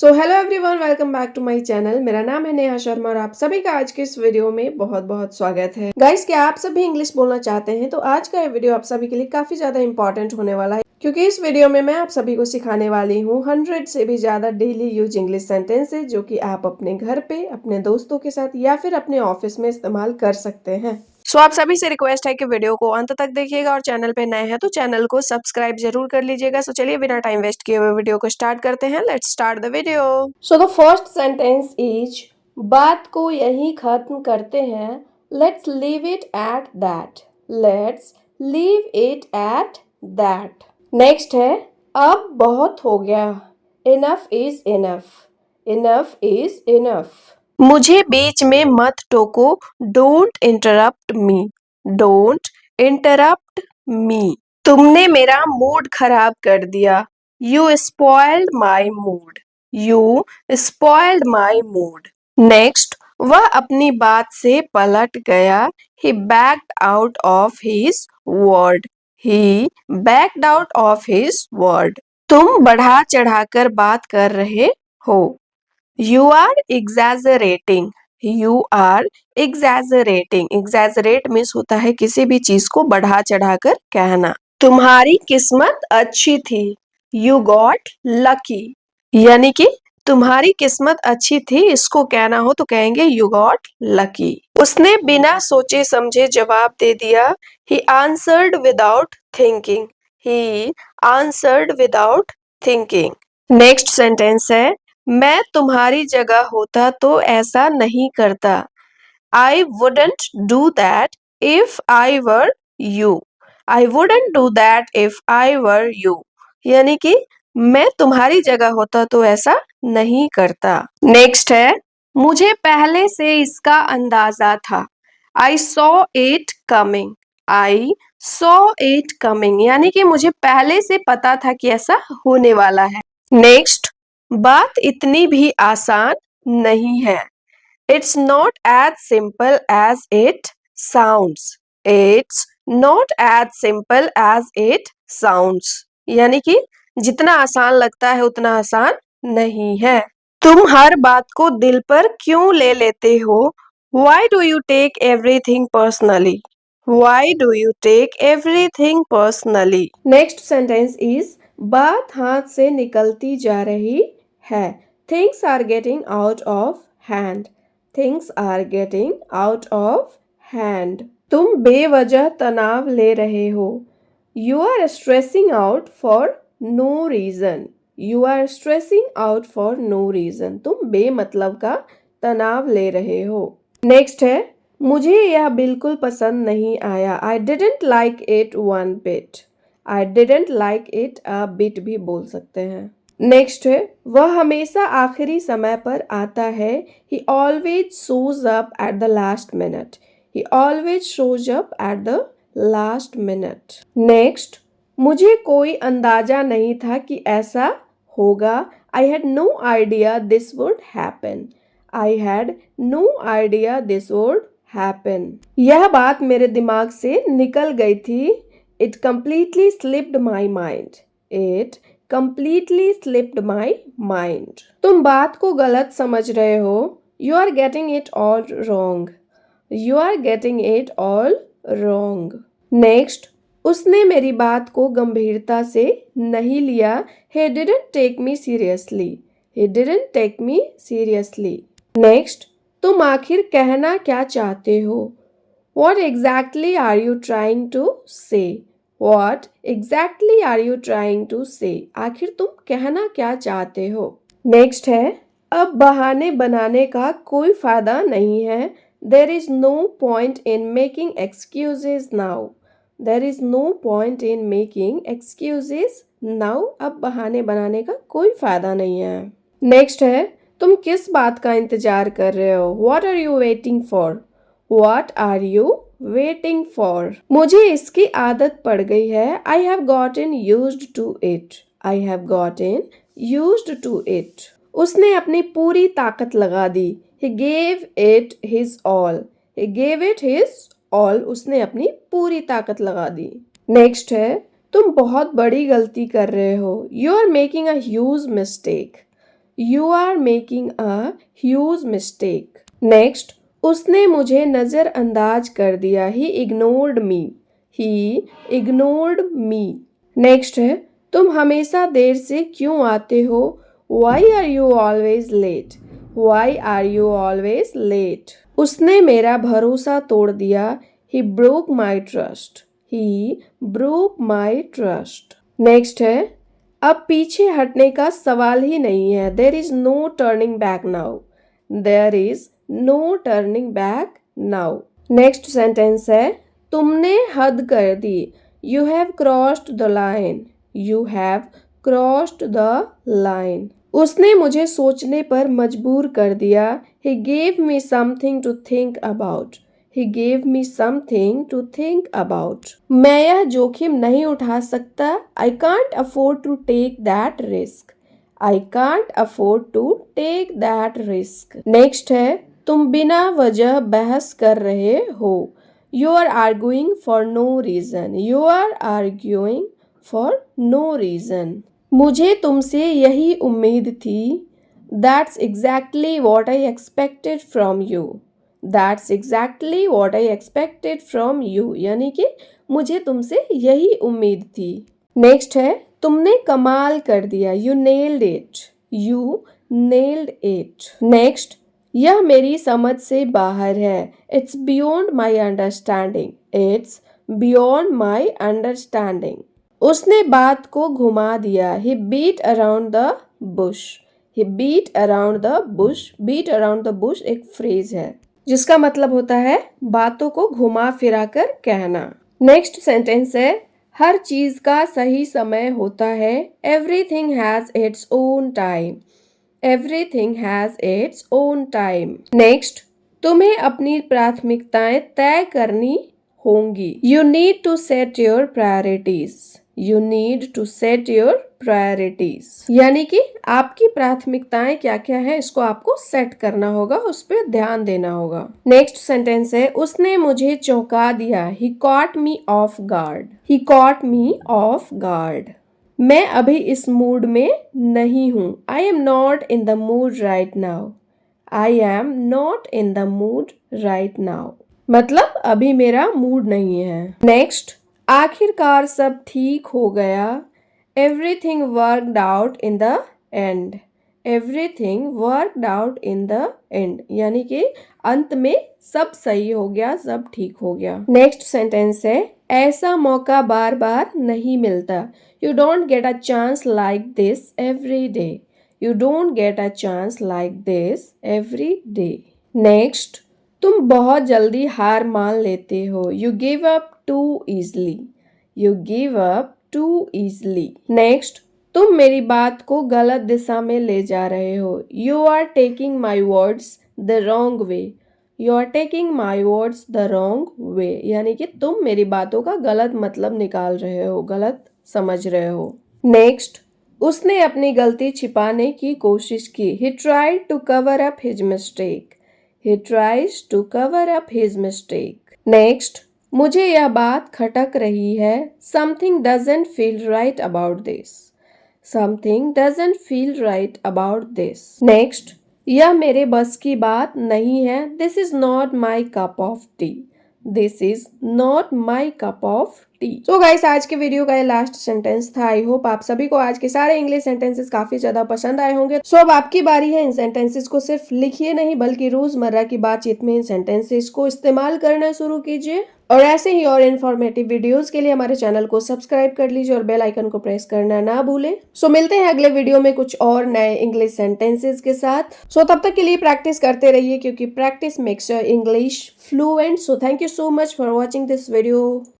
So hello everyone, welcome back to my channel. मेरा नाम है नेहा शर्मा और आप सभी का आज के इस वीडियो में बहुत बहुत स्वागत है। गाइस, क्या आप सभी इंग्लिश बोलना चाहते हैं तो आज का ये वीडियो आप सभी के लिए काफी ज्यादा इंपॉर्टेंट होने वाला है, क्योंकि इस वीडियो में मैं आप सभी को सिखाने वाली हूँ 100 से भी ज्यादा डेली यूज इंग्लिश सेंटेंसेस जो कि आप अपने घर पे, अपने दोस्तों के साथ या फिर अपने ऑफिस में इस्तेमाल कर सकते हैं। सो आप सभी से रिक्वेस्ट है कि वीडियो को अंत तक देखिएगा और चैनल पे नए हैं तो चैनल को सब्सक्राइब जरूर कर लीजिएगा। सो चलिए बिना टाइम वेस्ट किए हुए वीडियो को स्टार्ट करते हैं। Let's start the video. So the first sentence is, बात को यहीं खत्म करते हैं। Let's leave it at that. Let's leave it at that. Next है, अब बहुत हो गया। Enough is enough. Enough is enough. मुझे बीच में मत टोको। Don't interrupt me. Don't interrupt मी। तुमने मेरा मूड खराब कर दिया। You spoiled my mood. You spoiled my mood. Next, वह अपनी बात से पलट गया। He backed out of his word. He backed out of his word. तुम बढ़ा चढ़ाकर बात कर रहे हो। You are exaggerating. You are exaggerating. Exaggerate means होता है किसी भी चीज को बढ़ा चढ़ाकर कहना। तुम्हारी किस्मत अच्छी थी। You got lucky. यानी कि तुम्हारी किस्मत अच्छी थी, इसको कहना हो तो कहेंगे you got lucky. उसने बिना सोचे समझे जवाब दे दिया। He answered without thinking. He answered without thinking. Next sentence है, मैं तुम्हारी जगह होता तो ऐसा नहीं करता। I wouldn't do that if I were you. I wouldn't do that if I were you. यानी कि मैं तुम्हारी जगह होता तो ऐसा नहीं करता। नेक्स्ट है, मुझे पहले से इसका अंदाजा था। I saw it coming. I saw it coming. यानी कि मुझे पहले से पता था कि ऐसा होने वाला है। नेक्स्ट, बात इतनी भी आसान नहीं है। It's not as simple as it sounds. It's not as simple as it sounds. यानी कि जितना आसान लगता है उतना आसान नहीं है। तुम हर बात को दिल पर क्यों ले लेते हो? Why do you take everything personally? Why do you take everything personally? Next sentence is, बात हाथ से निकलती जा रही है। Things are getting out of hand. Things are getting out of hand. तुम बेवजह तनाव ले रहे हो। You are stressing out for no reason. You are stressing out for no reason. तुम बेमतलब का तनाव ले रहे हो। नेक्स्ट है, मुझे यह बिल्कुल पसंद नहीं आया। I didn't like it one bit. I didn't like it a bit भी बोल सकते हैं। नेक्स्ट है, वह हमेशा आखिरी समय पर आता है। He always shows up at the last minute. He always shows up at the last minute. Next, मुझे कोई अंदाजा नहीं था कि ऐसा होगा। I had no idea this would happen. I had no idea this would happen. यह बात मेरे दिमाग से निकल गई थी। It completely slipped my mind. It completely slipped my mind. तुम बात को गलत समझ रहे हो। You are getting it all wrong. You are getting it all wrong. Next, उसने मेरी बात को गंभीरता से नहीं लिया। He didn't take me seriously. He didn't take me seriously. Next, तुम आखिर कहना क्या चाहते हो? What exactly are you trying to say? What exactly are you trying to say? आखिर तुम कहना क्या चाहते हो? नेक्स्ट है, अब बहाने बनाने का कोई फायदा नहीं है। There is no point in making excuses now. There is no point in making excuses now. अब बहाने बनाने का कोई फायदा नहीं है। नेक्स्ट है, तुम किस बात का इंतजार कर रहे हो? What are you waiting for? What are you waiting for? मुझे इसकी आदत पड़ गई है। I have gotten used to it. I have gotten used to it. उसने अपनी पूरी ताकत लगा दी। He gave it his all. He gave it his all. उसने अपनी पूरी ताकत लगा दी। नेक्स्ट है, तुम बहुत बड़ी गलती कर रहे हो। You are making a huge mistake. You are making a huge mistake. Next, उसने मुझे नजरअंदाज कर दिया. He ignored me. He ignored me. Next है, तुम हमेशा देर से क्यों आते हो? Why are you always late? Why are you always late? उसने मेरा भरोसा तोड़ दिया. He broke my trust. He broke my trust. Next है, अब पीछे हटने का सवाल ही नहीं है. There is no turning back now. There is no turning back now. Next sentence है, तुमने हद कर दी. You have crossed the line. You have crossed the line. उसने मुझे सोचने पर मजबूर कर दिया. He gave me something to think about. He gave me something to think about. मैं यह जोखिम नहीं उठा सकता. I can't afford to take that risk. I can't afford to take that risk. Next है, तुम बिना वजह बहस कर रहे हो. You are arguing for no reason. You are arguing for no reason. मुझे तुमसे यही उम्मीद थी. That's exactly what I expected from you. That's exactly what I expected from you. यानी कि मुझे तुमसे यही उम्मीद थी. नेक्स्ट है, तुमने कमाल कर दिया. You nailed it. You nailed it. Next, यह मेरी समझ से बाहर है. It's beyond my understanding. It's beyond my understanding. उसने बात को घुमा दिया. He beat around the bush. He beat around the bush. Beat around the bush एक फ्रेज है जिसका मतलब होता है बातों को घुमा फिरा कर कहना. नेक्स्ट सेंटेंस है, हर चीज का सही समय होता है. Everything has its own time. Everything has its own time. Next, तुम्हें अपनी प्राथमिकताएं तय करनी होंगी. You need to set your priorities. You need to set your priorities. यानी कि आपकी प्राथमिकताएं क्या क्या है इसको आपको सेट करना होगा, उस पर ध्यान देना होगा. नेक्स्ट सेंटेंस है, उसने मुझे चौंका दिया. He caught me off guard. He caught me off guard. मैं अभी इस मूड में नहीं हूं. I am not in the mood right now. I am not in the mood right now. मतलब अभी मेरा मूड नहीं है. नेक्स्ट, आखिरकार सब ठीक हो गया. Everything worked out in the end. Everything worked out in the end. यानी कि अंत में सब सही हो गया, सब ठीक हो गया. नेक्स्ट सेंटेंस है, ऐसा मौका बार बार नहीं मिलता. You don't get a chance like this every day. You don't get a chance like this every day. Next, तुम बहुत जल्दी हार मान लेते हो. You give up too easily. You give up too easily. Next, तुम मेरी बात को गलत दिशा में ले जा रहे हो. You are taking my words the wrong way. You are taking my words the wrong way. यानी कि तुम मेरी बातों का गलत मतलब निकाल रहे हो, गलत समझ रहे हो. नेक्स्ट, उसने अपनी गलती छिपाने की कोशिश की. He tried to cover up his mistake. He tries to cover up his mistake. Next, मुझे यह बात खटक रही है. Something doesn't feel right about this. Something doesn't feel right about this. Next, यह मेरे बस की बात नहीं है. This is not my cup of tea. This is not my cup of tea. So guys, आज के वीडियो का ये लास्ट सेंटेंस था. आई होप आप सभी को आज के सारे इंग्लिश सेंटेंसेस काफी ज्यादा पसंद आए होंगे. सो अब आपकी बारी है. इन सेंटेंसेस को सिर्फ लिखिए नहीं बल्कि रोजमर्रा की बातचीत में इन सेंटेंसेस को इस्तेमाल करना शुरू कीजिए. और ऐसे ही और इन्फॉर्मेटिव वीडियोस के लिए हमारे चैनल को सब्सक्राइब कर लीजिए और बेल आइकन को प्रेस करना ना भूलें. सो मिलते हैं अगले वीडियो में कुछ और नए इंग्लिश सेंटेंसेस के साथ. सो तब तक के लिए प्रैक्टिस करते रहिए क्योंकि practice makes your English fluent. So thank you so much for watching this video.